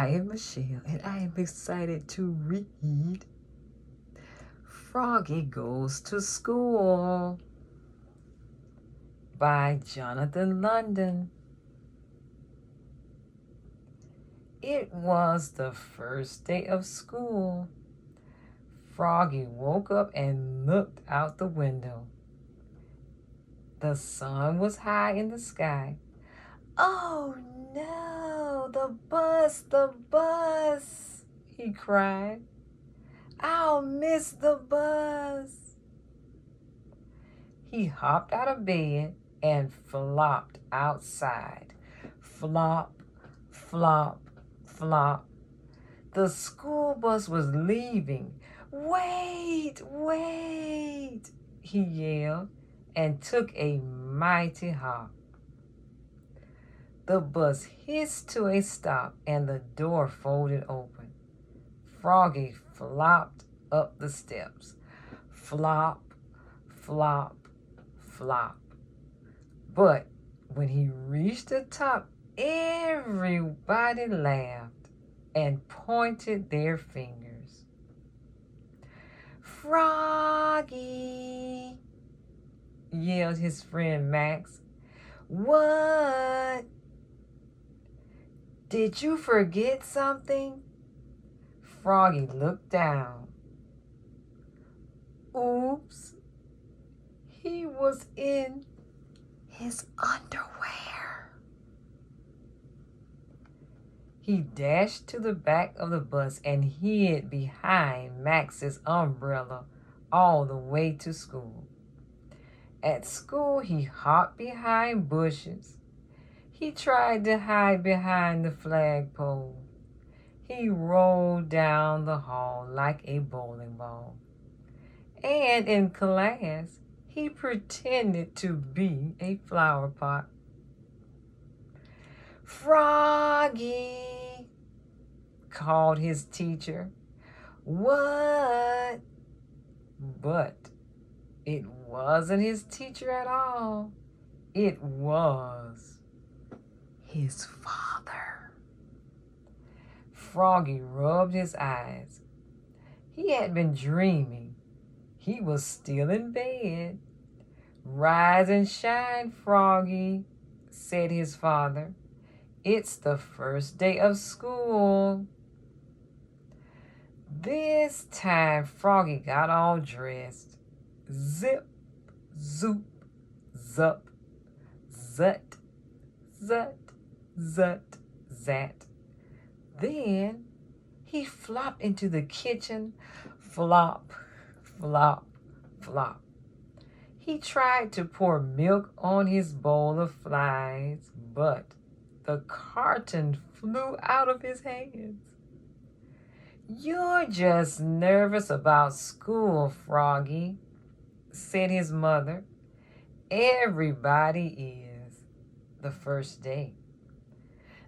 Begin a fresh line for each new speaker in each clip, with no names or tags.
I am Michelle, and I am excited to read Froggy Goes to School by Jonathan London. It was the first day of school. Froggy woke up and looked out the window. The sun was high in the sky. "Oh no, the bus," he cried. "I'll miss the bus." He hopped out of bed and flopped outside. Flop, flop, flop. The school bus was leaving. "Wait, wait," he yelled and took a mighty hop. The bus hissed to a stop and the door folded open. Froggy flopped up the steps. Flop, flop, flop. But when he reached the top, everybody laughed and pointed their fingers. "Froggy," yelled his friend Max. "What? Did you forget something?" Froggy looked down. Oops, he was in his underwear. He dashed to the back of the bus and hid behind Max's umbrella all the way to school. At school, he hopped behind bushes. He tried to hide behind the flagpole. He rolled down the hall like a bowling ball. And in class, he pretended to be a flower pot. "Froggy," called his teacher. "What?" But it wasn't his teacher at all. It was his father. Froggy rubbed his eyes. He had been dreaming. He was still in bed. "Rise and shine, Froggy," said his father. "It's the first day of school." This time Froggy got all dressed. Zip, zoop, zup, zut, zut, zut, zat. Then he flopped into the kitchen. Flop, flop, flop. He tried to pour milk on his bowl of flies, but the carton flew out of his hands. "You're just nervous about school, Froggy," said his mother. "Everybody is the first day."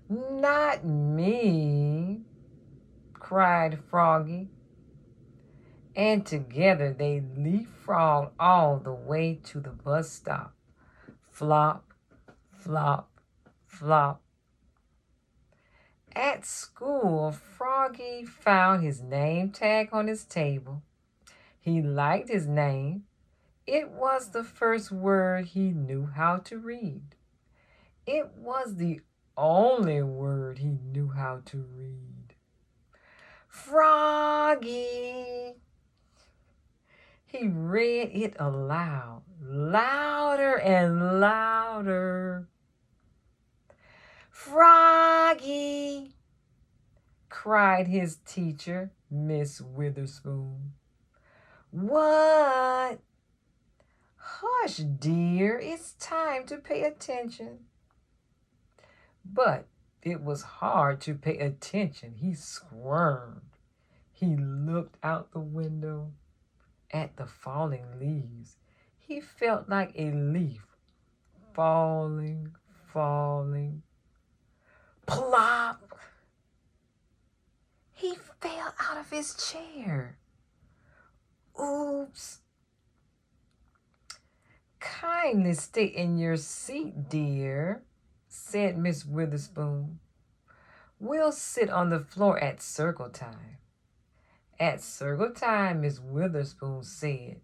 "Not me," cried Froggy. And together they leapfrogged all the way to the bus stop. Flop, flop, flop. At school, Froggy found his name tag on his table. He liked his name. It was the first word he knew how to read. It was the only word he knew how to read. "Froggy." He read it aloud, louder and louder. "Froggy," cried his teacher, Miss Witherspoon. "What?" "Hush, dear, it's time to pay attention." But it was hard to pay attention. He squirmed. He looked out the window at the falling leaves. He felt like a leaf falling, falling. Plop! He fell out of his chair. Oops. "Kindly stay in your seat, dear," said Miss Witherspoon. We'll sit on the floor at circle time. At circle time, Miss Witherspoon said,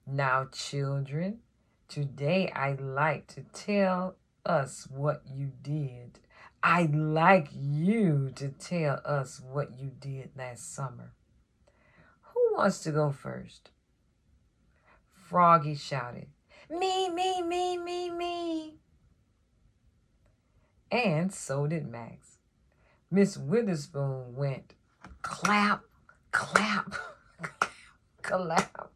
"Now, children, today I'd like to tell us what you did. I'd like you to tell us what you did last summer. Who wants to go first?" Froggy shouted, "Me, me, me, me, me." And so did Max. Miss Witherspoon went clap, clap, clap.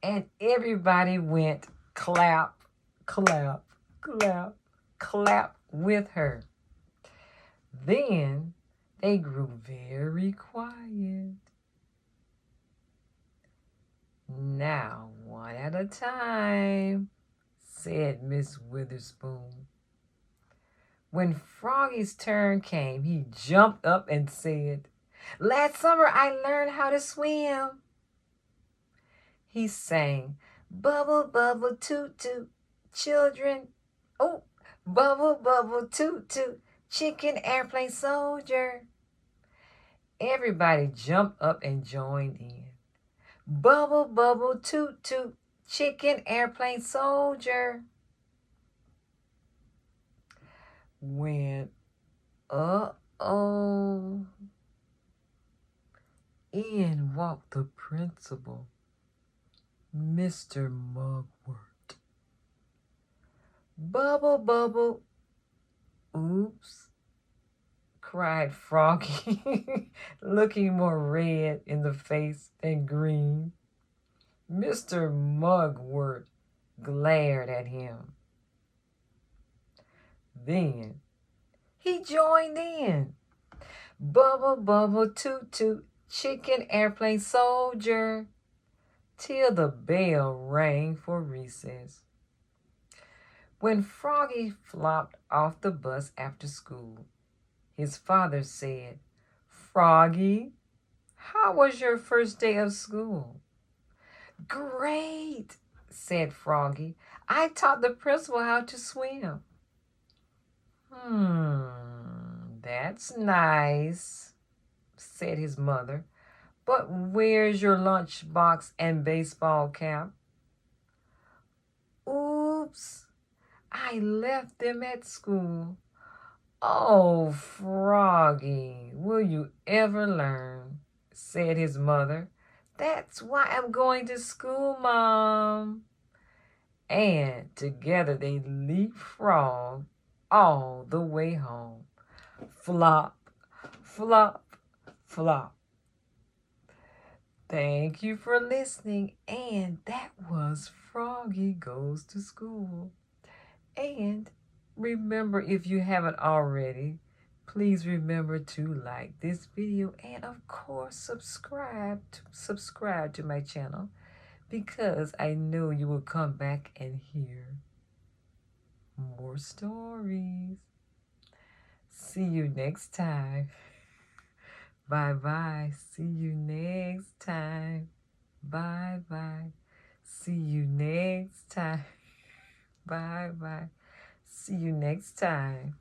And everybody went clap, clap, clap, clap with her. Then they grew very quiet. "Now, one at a time," said Miss Witherspoon. When Froggy's turn came, he jumped up and said, "Last summer I learned how to swim." He sang, "Bubble, bubble, toot, toot, children. Oh, bubble, bubble, toot, toot, chicken airplane soldier." Everybody jumped up and joined in. "Bubble, bubble, toot, toot, chicken airplane soldier." When, uh-oh, in walked the principal, Mr. Mugwort. "Bubble, bubble." "Oops," cried Froggy, looking more red in the face than green. Mr. Mugwort glared at him. Then he joined in. "Bubble, bubble, toot, toot, chicken airplane soldier," till the bell rang for recess. When Froggy flopped off the bus after school, his father said, "Froggy, how was your first day of school?" "Great," said Froggy. "I taught the principal how to swim." That's nice," said his mother. "But where's your lunchbox and baseball cap?" "Oops, I left them at school." "Oh, Froggy, will you ever learn?" said his mother. "That's why I'm going to school, Mom." And together they leapfrogged all the way home. Flop, flop, flop. Thank you for listening. And that was Froggy Goes to School. And remember, if you haven't already, please remember to like this video and of course subscribe to my channel, because I know you will come back and hear more stories. See you next time. Bye-bye. See you next time. Bye-bye. See you next time. Bye-bye. See you next time.